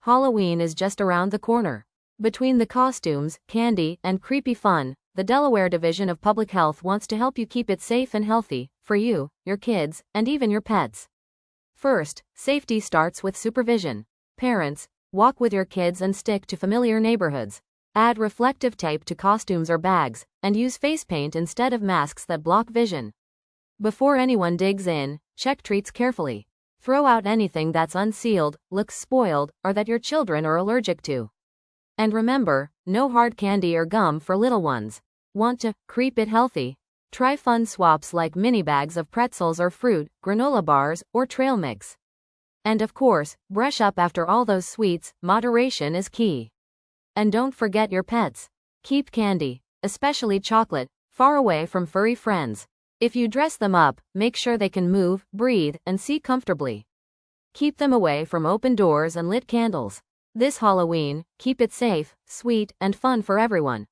Halloween is just around the corner. Between the costumes, candy, and creepy fun, the Delaware Division of Public Health wants to help you keep it safe and healthy, for you, your kids, and even your pets. First, safety starts with supervision. Parents, walk with your kids and stick to familiar neighborhoods. Add reflective tape to costumes or bags, and use face paint instead of masks that block vision. Before anyone digs in, check treats carefully. Throw out anything that's unsealed, looks spoiled, or that your children are allergic to. And remember, no hard candy or gum for little ones. Want to keep it healthy? Try fun swaps like mini bags of pretzels or fruit, granola bars, or trail mix. And of course, brush up after all those sweets. Moderation is key. And don't forget your pets. Keep candy, especially chocolate, far away from furry friends. If you dress them up, make sure they can move, breathe, and see comfortably. Keep them away from open doors and lit candles. This Halloween, keep it safe, sweet, and fun for everyone.